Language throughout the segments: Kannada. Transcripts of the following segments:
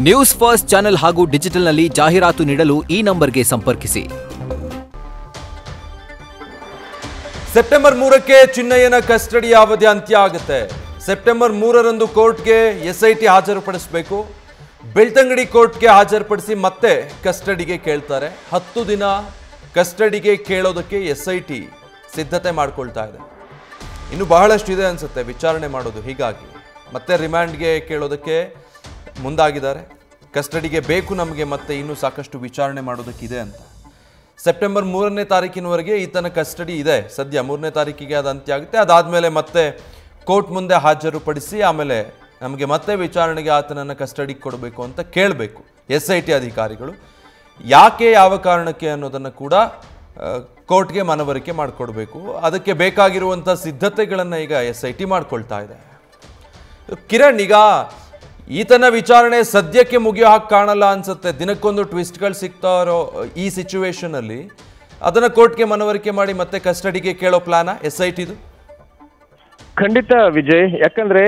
ನ್ಯೂಸ್ ಫಸ್ಟ್ ಚಾನೆಲ್ ಹಾಗೂ ಡಿಜಿಟಲ್ನಲ್ಲಿ ಜಾಹೀರಾತು ನೀಡಲು ಈ ನಂಬರ್ಗೆ ಸಂಪರ್ಕಿಸಿ. ಸೆಪ್ಟೆಂಬರ್ 3ಕ್ಕೆ ಚಿನ್ನಯ್ಯನ ಕಸ್ಟಡಿ ಅವಧಿ ಅಂತ್ಯ ಆಗುತ್ತೆ. ಸೆಪ್ಟೆಂಬರ್ 3ರಂದು ಕೋರ್ಟ್ಗೆ ಎಸ್ಐಟಿ ಹಾಜರುಪಡಿಸಬೇಕು. ಬೆಳ್ತಂಗಡಿ ಕೋರ್ಟ್ಗೆ ಹಾಜರುಪಡಿಸಿ ಮತ್ತೆ ಕಸ್ಟಡಿಗೆ ಕೇಳ್ತಾರೆ. 10 ದಿನ ಕಸ್ಟಡಿಗೆ ಕೇಳೋದಕ್ಕೆ ಎಸ್ಐಟಿ ಸಿದ್ಧತೆ ಮಾಡ್ಕೊಳ್ತಾ ಇದೆ. ಇನ್ನು ಬಹಳಷ್ಟು ಇದೆ ಅನ್ಸುತ್ತೆ ವಿಚಾರಣೆ ಮಾಡೋದು. ಹೀಗಾಗಿ ಮತ್ತೆ ರಿಮ್ಯಾಂಡ್ಗೆ ಕೇಳೋದಕ್ಕೆ ಮುಂದಾಗಿದ್ದಾರೆ. ಕಸ್ಟಡಿಗೆ ಬೇಕು ನಮಗೆ, ಮತ್ತೆ ಇನ್ನೂ ಸಾಕಷ್ಟು ವಿಚಾರಣೆ ಮಾಡೋದಕ್ಕಿದೆ ಅಂತ. ಸೆಪ್ಟೆಂಬರ್ 3ನೇ ತಾರೀಕಿನವರೆಗೆ ಈತನ ಕಸ್ಟಡಿ ಇದೆ. ಸದ್ಯ 3ನೇ ತಾರೀಕಿಗೆ ಅದು ಅಂತ್ಯ ಆಗುತ್ತೆ. ಅದಾದಮೇಲೆ ಮತ್ತೆ ಕೋರ್ಟ್ ಮುಂದೆ ಹಾಜರುಪಡಿಸಿ ಆಮೇಲೆ ನಮಗೆ ಮತ್ತೆ ವಿಚಾರಣೆಗೆ ಆತನನ್ನು ಕಸ್ಟಡಿಗೆ ಕೊಡಬೇಕು ಅಂತ ಕೇಳಬೇಕು ಎಸ್ಐಟಿ ಅಧಿಕಾರಿಗಳು. ಯಾಕೆ, ಯಾವ ಕಾರಣಕ್ಕೆ ಅನ್ನೋದನ್ನು ಕೂಡ ಕೋರ್ಟ್ಗೆ ಮನವರಿಕೆ ಮಾಡಿಕೊಡ್ಬೇಕು. ಅದಕ್ಕೆ ಬೇಕಾಗಿರುವಂಥ ಸಿದ್ಧತೆಗಳನ್ನು ಈಗ ಎಸ್ಐಟಿ ಮಾಡ್ಕೊಳ್ತಾ ಇದೆ. ಕಿರಣ್, ಈಗ ಈತನ ವಿಚಾರಣೆ ಸದ್ಯಕ್ಕೆ ಮುಗಿಯೋ ಹಾಗೆ ಕಾಣಲ್ಲ ಅನ್ಸುತ್ತೆ. ದಿನಕ್ಕೊಂದು ಟ್ವಿಸ್ಟ್ಗಳು ಸಿಗ್ತಾ ಇರೋ ಈ ಸಿಚುವೇಶನ್ ಅಲ್ಲಿ ಅದನ್ನ ಕೋರ್ಟ್ಗೆ ಮನವರಿಕೆ ಮಾಡಿ ಮತ್ತೆ ಕಸ್ಟಡಿಗೆ ಕೇಳೋ ಪ್ಲಾನಾ ಎಸ್ಐಟಿದು? ಖಂಡಿತ ವಿಜಯ್, ಯಾಕಂದ್ರೆ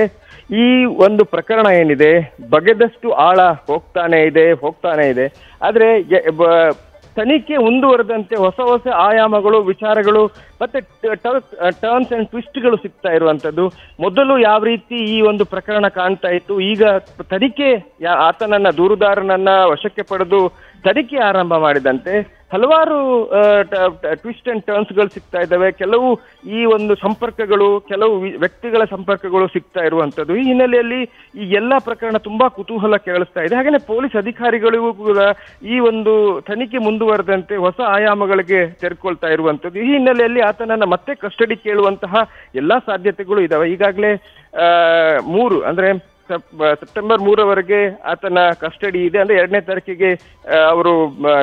ಈ ಒಂದು ಪ್ರಕರಣ ಏನಿದೆ ಬಗೆದಷ್ಟು ಆಳ ಹೋಗ್ತಾನೆ ಇದೆ. ಆದ್ರೆ ತನಿಖೆ ಮುಂದುವರೆದಂತೆ ಹೊಸ ಆಯಾಮಗಳು, ವಿಚಾರಗಳು ಮತ್ತೆ ಟರ್ನ್ಸ್ ಅಂಡ್ ಟ್ವಿಸ್ಟ್ಗಳು ಸಿಗ್ತಾ ಇರುವಂತದ್ದು. ಮೊದಲು ಯಾವ ರೀತಿ ಈ ಒಂದು ಪ್ರಕರಣ ಕಾಣ್ತಾ ಇತ್ತು, ಈಗ ತನಿಖೆ ಆತನನ್ನ ದೂರುದಾರನನ್ನ ವಶಕ್ಕೆ ಪಡೆದು ತನಿಖೆ ಆರಂಭ ಮಾಡಿದಂತೆ ಹಲವಾರು ಟ್ವಿಸ್ಟ್ ಅಂಡ್ ಟರ್ನ್ಸ್ಗಳು ಸಿಗ್ತಾ ಇದ್ದಾವೆ. ಕೆಲವು ಈ ಒಂದು ಸಂಪರ್ಕಗಳು, ಕೆಲವು ವ್ಯಕ್ತಿಗಳ ಸಂಪರ್ಕಗಳು ಸಿಗ್ತಾ ಇರುವಂತದ್ದು. ಈ ಹಿನ್ನೆಲೆಯಲ್ಲಿ ಈ ಎಲ್ಲಾ ಪ್ರಕರಣ ತುಂಬಾ ಕುತೂಹಲ ಕೇಳಿಸ್ತಾ ಇದೆ. ಹಾಗೇನೆ ಪೊಲೀಸ್ ಅಧಿಕಾರಿಗಳಿಗೂ ಕೂಡ ಈ ಒಂದು ತನಿಖೆ ಮುಂದುವರೆದಂತೆ ಹೊಸ ಆಯಾಮಗಳಿಗೆ ತೆರೆದುಕೊಳ್ತಾ ಇರುವಂತದ್ದು. ಈ ಹಿನ್ನೆಲೆಯಲ್ಲಿ ಆತನನ್ನ ಮತ್ತೆ ಕಸ್ಟಡಿ ಕೇಳುವಂತಹ ಎಲ್ಲಾ ಸಾಧ್ಯತೆಗಳು ಇದಾವೆ. ಈಗಾಗಲೇ 3 ಅಂದ್ರೆ ಸೆಪ್ಟೆಂಬರ್ 3ರವರೆಗೆ ಆತನ ಕಸ್ಟಡಿ ಇದೆ. ಅಂದ್ರೆ 2ನೇ ತಾರೀಕಿಗೆ ಅವರು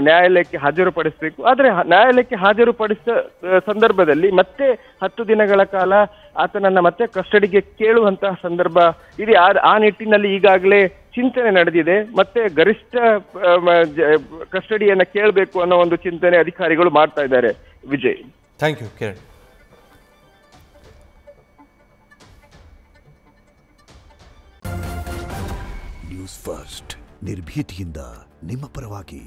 ನ್ಯಾಯಾಲಯಕ್ಕೆ ಹಾಜರುಪಡಿಸಬೇಕು. ಆದ್ರೆ ನ್ಯಾಯಾಲಯಕ್ಕೆ ಹಾಜರುಪಡಿಸಿದ ಸಂದರ್ಭದಲ್ಲಿ ಮತ್ತೆ 10 ದಿನಗಳ ಕಾಲ ಆತನನ್ನ ಮತ್ತೆ ಕಸ್ಟಡಿಗೆ ಕೇಳುವಂತಹ ಸಂದರ್ಭ ಇದೆ. ಆ ನಿಟ್ಟಿನಲ್ಲಿ ಈಗಾಗಲೇ ಚಿಂತನೆ ನಡೆದಿದೆ. ಮತ್ತೆ ಗರಿಷ್ಠ ಕಸ್ಟಡಿಯನ್ನ ಕೇಳಬೇಕು ಅನ್ನೋ ಒಂದು ಚಿಂತನೆ ಅಧಿಕಾರಿಗಳು ಮಾಡ್ತಾ ಇದ್ದಾರೆ. Vijay, thank you Kiran. News First ನಿರ್ಭೀತಿಯಿಂದ ನಿಮ್ಮ ಪರವಾಗಿ.